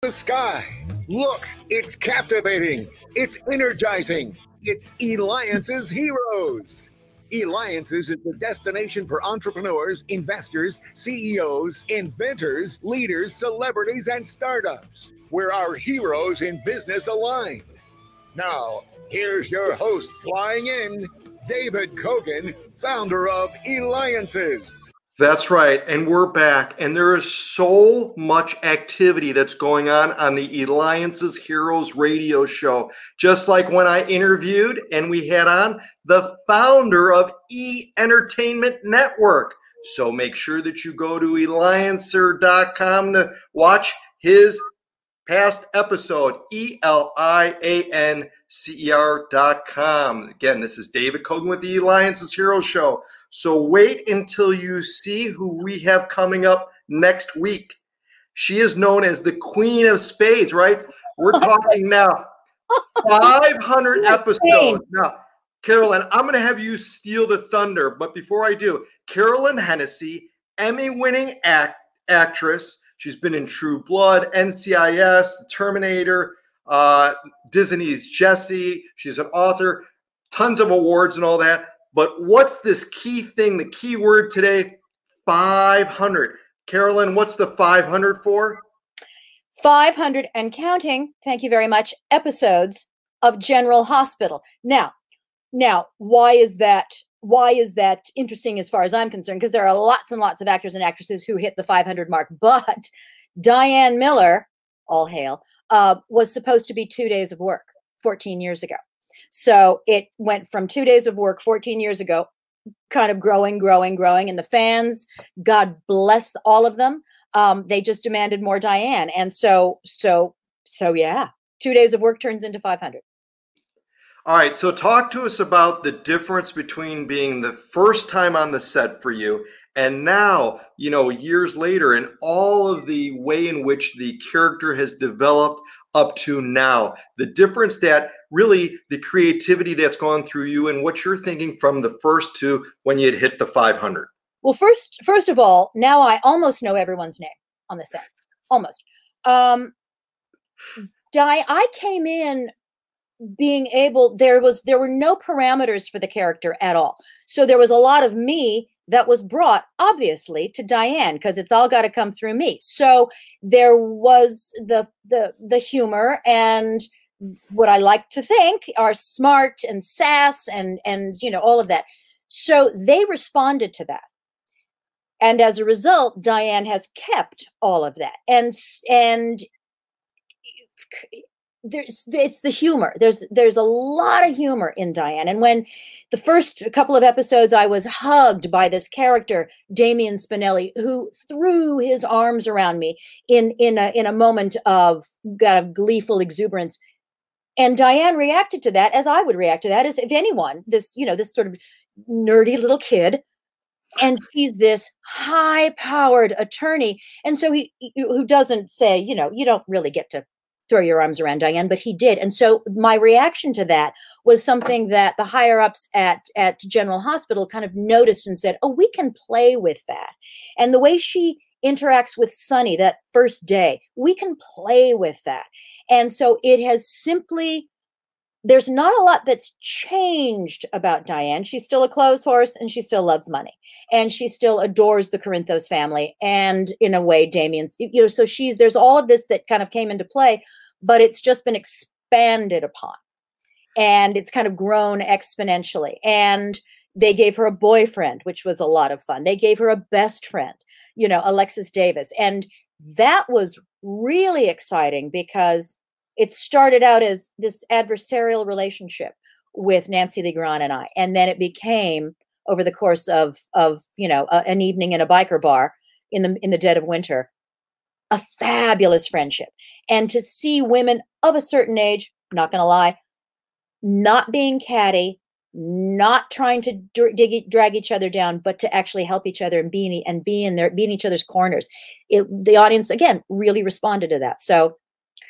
The sky. Look, it's captivating. It's energizing. It's Eliances Heroes. Eliances is the destination for entrepreneurs, investors, CEOs, inventors, leaders, celebrities, and startups, where our heroes in business align. Now, here's your host flying in, David Kogan, founder of Eliances. That's right, and we're back, and there is so much activity that's going on the Eliances Heroes radio show, just like when I interviewed and we had on the founder of Entertainment Network. So make sure that you go to Eliances.com to watch his past episode, ELIANCER.com. Again, this is David Kogan with the Eliances Heroes Show. So wait until you see who we have coming up next week. She is known as the Queen of Spades, right? We're talking now 500 episodes. Now, Carolyn, I'm going to have you steal the thunder. But before I do, Carolyn Hennesy, Emmy-winning actress. She's been in True Blood, NCIS, Terminator, Disney's Jessie. She's an author, tons of awards and all that. But what's this key thing, the key word today? 500. Carolyn, what's the 500 for? 500 and counting, thank you very much, episodes of General Hospital. Now, why is that interesting as far as I'm concerned? Because there are lots and lots of actors and actresses who hit the 500 mark. But Diane Miller, all hail, was supposed to be 2 days of work 14 years ago. So it went from 2 days of work 14 years ago, kind of growing. And the fans, God bless all of them, they just demanded more Diane. And so yeah, 2 days of work turns into 500. All right. So talk to us about the difference between being the first time on the set for you and now, years later, and all of the way in which the character has developed up to now, the difference that really the creativity that's gone through you and what you're thinking from the first to when you'd hit the 500. Well, first of all, now I almost know everyone's name on the set. Almost. I came in being able, there were no parameters for the character at all. So there was a lot of me that was brought, obviously, to Diane, because it's all got to come through me. So there was the humor and what I like to think are smart and sass and all of that. So they responded to that. And as a result, Diane has kept all of that. And it's the humor. There's a lot of humor in Diane. And when the first couple of episodes, I was hugged by this character, Damian Spinelli, who threw his arms around me in a moment of kind of gleeful exuberance. And Diane reacted to that as I would react to that, as if anyone, this sort of nerdy little kid. And he's this high-powered attorney. And so who doesn't say, you don't really get to throw your arms around Diane, but he did. And so my reaction to that was something that the higher ups at General Hospital kind of noticed and said, oh, we can play with that. And the way she interacts with Sonny that first day, we can play with that. And so it has simply, there's not a lot that's changed about Diane. She's still a clothes horse and she still loves money. And she still adores the Corinthos family. And in a way, Damien's, so there's all of this that kind of came into play, but it's just been expanded upon. And it's kind of grown exponentially. And they gave her a boyfriend, which was a lot of fun. They gave her a best friend, Alexis Davis. And that was really exciting because it started out as this adversarial relationship with Nancy Legrand and I. And then it became, over the course of an evening in a biker bar in the dead of winter, a fabulous friendship. And to see women of a certain age, not going to lie, not being catty, not trying to drag each other down, but to actually help each other and be in each other's corners. The audience, again, really responded to that. So,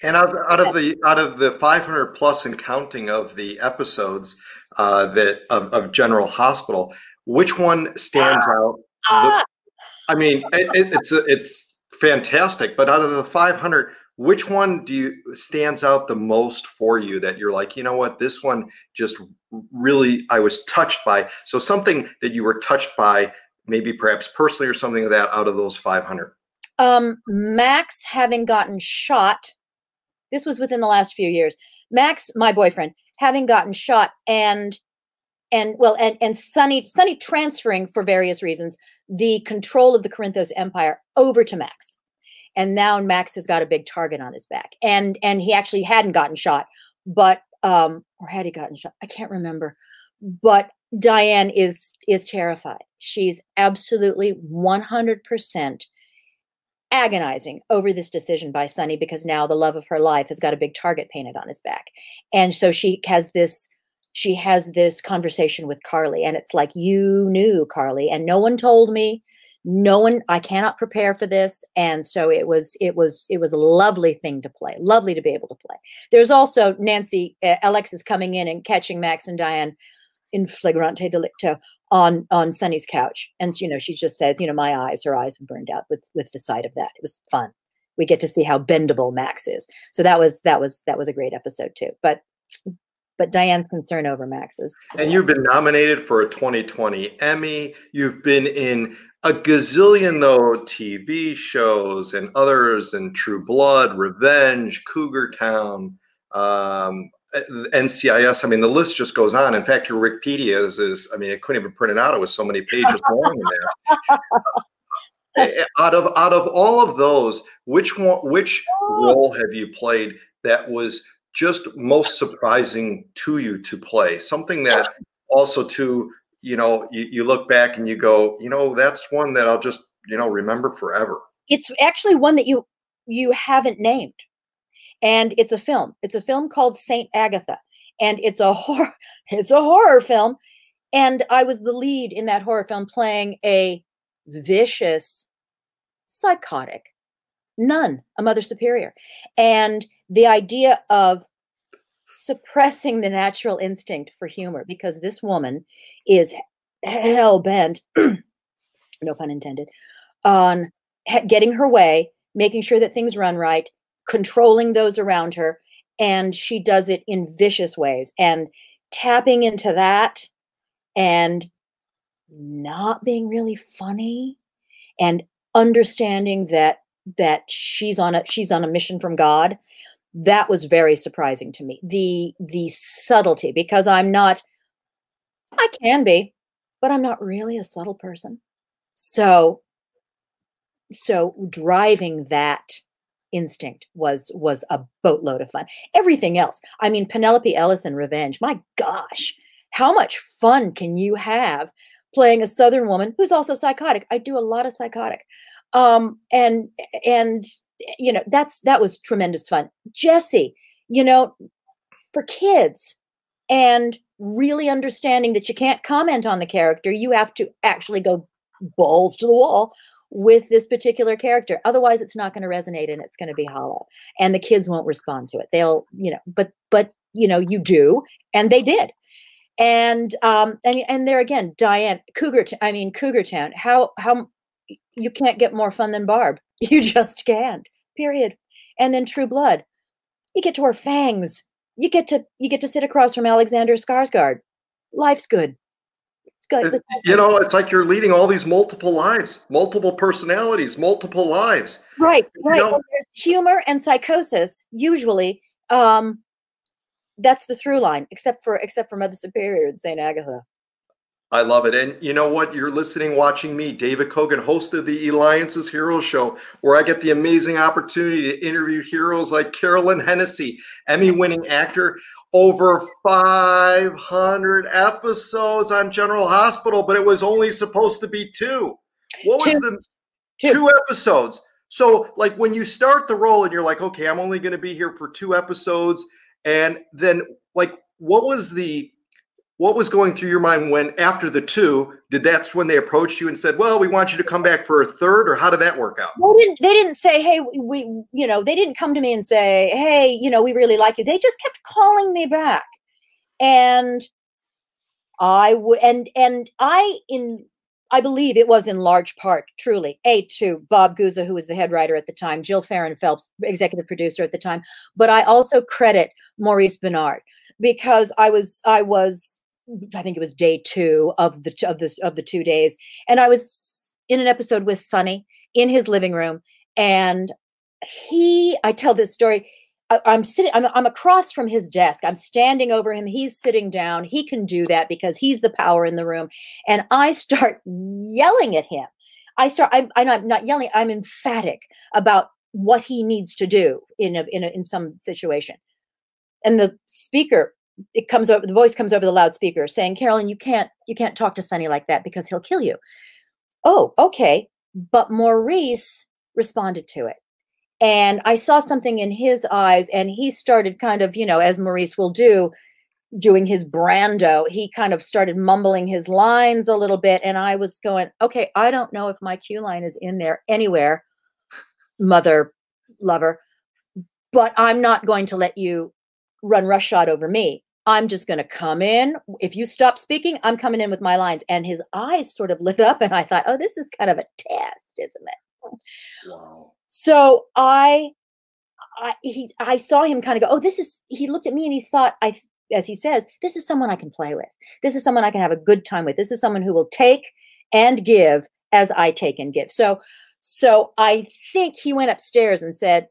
and out of the 500 plus and counting of the episodes of General Hospital, which one stands out? I mean, it's fantastic. But out of the 500, which one stands out the most for you that you're like, you know what, this one just really I was touched by? So something that you were touched by, maybe perhaps personally or something like that, out of those 500. Max having gotten shot. This was within the last few years. Max, my boyfriend, having gotten shot, and Sonny transferring for various reasons the control of the Corinthos Empire over to Max. And now Max has got a big target on his back. And he actually hadn't gotten shot, but or had he gotten shot? I can't remember. But Diane is terrified. She's absolutely 100% agonizing over this decision by Sonny, because now the love of her life has got a big target painted on his back. And so she has this conversation with Carly, and it's like, you knew, Carly, and no one told me. No one, I cannot prepare for this. And so it was a lovely thing to play, lovely to be able to play. There's also Nancy, Alexis coming in and catching Max and Diane in flagrante delicto on Sonny's couch. And, she just said, her eyes have burned out with the sight of that. It was fun. We get to see how bendable Max is. So that was a great episode too. But Diane's concern over Max is. And you've been nominated for a 2020 Emmy. You've been in a gazillion, TV shows and others, and True Blood, Revenge, Cougar Town, NCIS. I mean, the list just goes on. In fact, your Wikipedia is I couldn't even print it out. It was so many pages long in there. Out of all of those, which role have you played that was just most surprising to you to play? Something that also you look back and you go, that's one that I'll just, remember forever. It's actually one that you haven't named. And it's a film. It's a film called Saint Agatha. And it's a horror film. And I was the lead in that horror film, playing a vicious, psychotic nun, a mother superior. And the idea of suppressing the natural instinct for humor, because this woman is hell-bent, no pun intended, on getting her way, making sure that things run right, controlling those around her, and she does it in vicious ways. And tapping into that and not being really funny, and understanding that she's on a mission from God. That was very surprising to me. The subtlety, because I can be, but I'm not really a subtle person. So driving that instinct was a boatload of fun. Everything else, Penelope Ellis in Revenge, my gosh, how much fun can you have playing a Southern woman who's also psychotic? I do a lot of psychotic. And that was tremendous fun. Jessie, for kids, and really understanding that you can't comment on the character. You have to actually go balls to the wall with this particular character. Otherwise it's not going to resonate, and it's going to be hollow, and the kids won't respond to it. They'll, but you do, and they did. And there again, Diane, Cougar Town, how you can't get more fun than Barb. You just can't, period. And then True Blood, you get to wear fangs. You get to sit across from Alexander Skarsgård. Life's good. It's good. It's like you're leading all these multiple lives, multiple personalities, multiple lives. Right. Well, there's humor and psychosis. Usually, that's the through line, except for Mother Superior and Saint Agatha. I love it. And you know what? You're watching me, David Kogan, host of the Eliances Heroes Show, where I get the amazing opportunity to interview heroes like Carolyn, Hennesy, Emmy-winning actor, over 500 episodes on General Hospital, but it was only supposed to be 2. What was the 2 episodes? So like when you start the role and you're like, okay, I'm only going to be here for 2 episodes. And then like, what was going through your mind when after the 2, that's when they approached you and said, well, we want you to come back for a 3rd, or how did that work out? They didn't say, hey, they didn't come to me and say, hey, we really like you. They just kept calling me back. And I would, and I, in I believe it was in large part, truly, to Bob Guza, who was the head writer at the time, Jill Farron Phelps, executive producer at the time. But I also credit Maurice Benard, because I think it was day 2 of the 2 days, and I was in an episode with Sonny in his living room, and I tell this story. I'm across from his desk. I'm standing over him. He's sitting down. He can do that because he's the power in the room. And I start yelling at him. I'm not yelling. I'm emphatic about what he needs to do in some situation. And the voice comes over the loudspeaker saying, "Carolyn, you can't talk to Sonny like that because he'll kill you." Oh, okay. But Maurice responded to it. And I saw something in his eyes, and he started kind of, as Maurice will do, doing his Brando. He kind of started mumbling his lines a little bit. And I was going, okay, I don't know if my cue line is in there anywhere, mother lover, but I'm not going to let you run roughshod over me. I'm just going to come in. If you stop speaking, I'm coming in with my lines. And his eyes sort of lit up, and I thought, oh, this is kind of a test, isn't it? Wow. So I saw him kind of go, oh, he looked at me and he thought, as he says, this is someone I can play with. This is someone I can have a good time with. This is someone who will take and give as I take and give. So I think he went upstairs and said,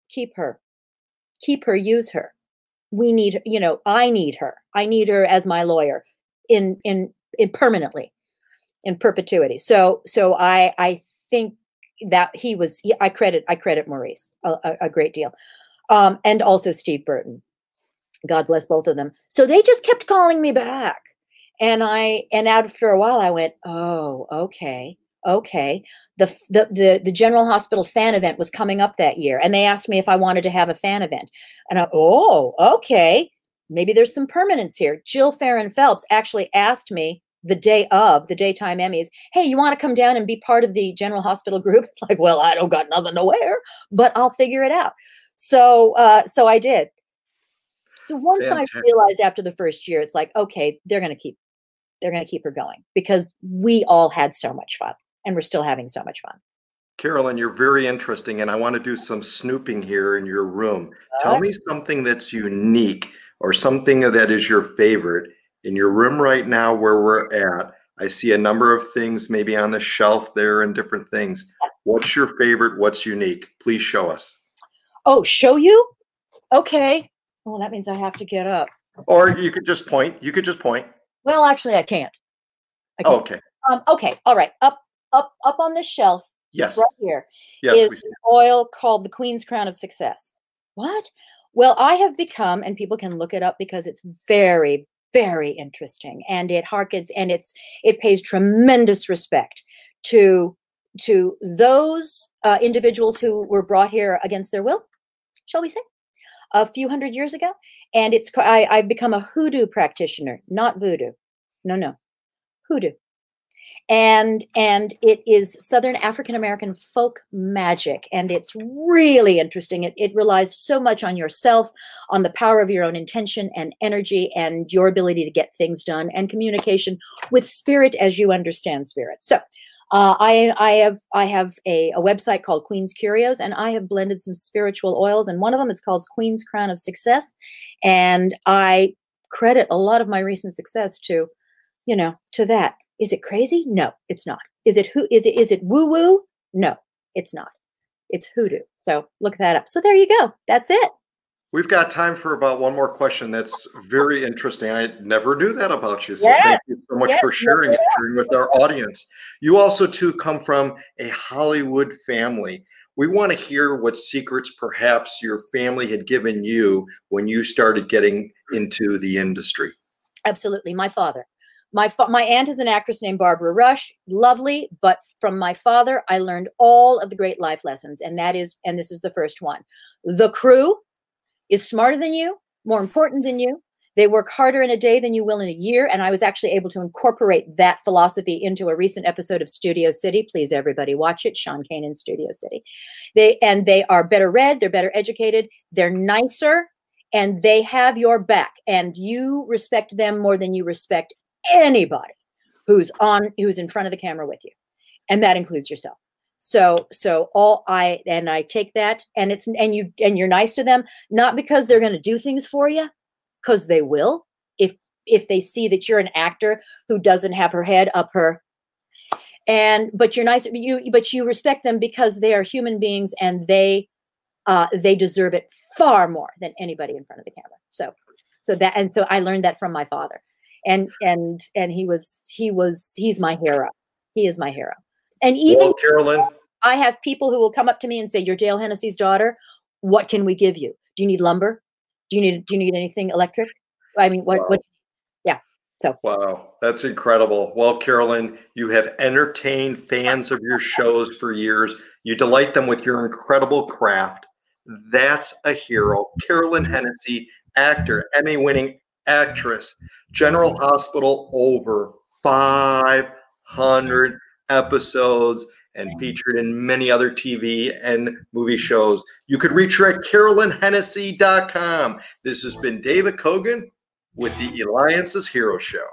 keep her, use her. We need, I need her. I need her as my lawyer in permanently, in perpetuity. So I think that I credit Maurice a great deal. And also Steve Burton. God bless both of them. So they just kept calling me back. And after a while I went, oh, okay. The General Hospital fan event was coming up that year, and they asked me if I wanted to have a fan event. And okay. Maybe there's some permanence here. Jill Farron Phelps actually asked me the day of the daytime Emmys, hey, you want to come down and be part of the General Hospital group? It's like, well, I don't got nothing to wear, but I'll figure it out. So I did. So once Fantastic. I realized after the first year, it's like, okay, they're going to keep her going, because we all had so much fun, and we're still having so much fun. Carolyn, you're very interesting, and I want to do some snooping here in your room. Tell me something that's unique, or something that is your favorite in your room right now where we're at. I see a number of things maybe on the shelf there and different things. What's your favorite? What's unique? Please show us. Oh, show you? Okay. Well, that means I have to get up. Or you could just point. Well, actually, I can't. Oh, okay. Okay. All right. Up on this shelf. Yes. Right here. Yes. Is an oil called the Queen's Crown of Success. What? Well, I have become, and people can look it up because it's very, very interesting, and it harkens, and it pays tremendous respect to those individuals who were brought here against their will, shall we say, a few hundred years ago. And I've become a hoodoo practitioner, not voodoo. No, hoodoo. And it is Southern African American folk magic, and it's really interesting. It relies so much on yourself, on the power of your own intention and energy, and your ability to get things done, and communication with spirit as you understand spirit. So I have a website called Queen's Curios, and I have blended some spiritual oils, and one of them is called Queen's Crown of Success, and I credit a lot of my recent success to that. Is it crazy? No, it's not. Is it woo woo? No, it's not. It's hoodoo. So look that up. So there you go. That's it. We've got time for about one more question. That's very interesting. I never knew that about you. So Yes. Thank you so much for sharing with our audience. You also too come from a Hollywood family. We want to hear what secrets perhaps your family had given you when you started getting into the industry. Absolutely. My father. My aunt is an actress named Barbara Rush. Lovely. But from my father, I learned all of the great life lessons. And this is the first one. The crew is smarter than you, more important than you. They work harder in a day than you will in a year. And I was actually able to incorporate that philosophy into a recent episode of Studio City. Please, everybody, watch it. Sean Kanan, Studio City. They are better read. They're better educated. They're nicer. And they have your back. And you respect them more than you respect anybody who's in front of the camera with you, and that includes yourself. So I take that, and you're nice to them, not because they're going to do things for you, because they will, if they see that you're an actor who doesn't have her head up her. But you're nice, but you respect them because they are human beings, and they deserve it far more than anybody in front of the camera. So I learned that from my father, and he's my hero. He is my hero. And even well, Carolyn, I have people who will come up to me and say, "You're Dale Hennessy's daughter. What can we give you? Do you need lumber? Do you need anything electric? I mean, what? Wow. What? Yeah." So wow, that's incredible. Well, Carolyn, you have entertained fans of your shows for years. You delight them with your incredible craft. That's a hero. Carolyn Hennesy, actor, Emmy-winning actress, General Hospital, over 500 episodes, and featured in many other TV and movie shows. You could reach her at Carolyn.Hennessy.com. This has been David Kogan with the Eliances Hero Show.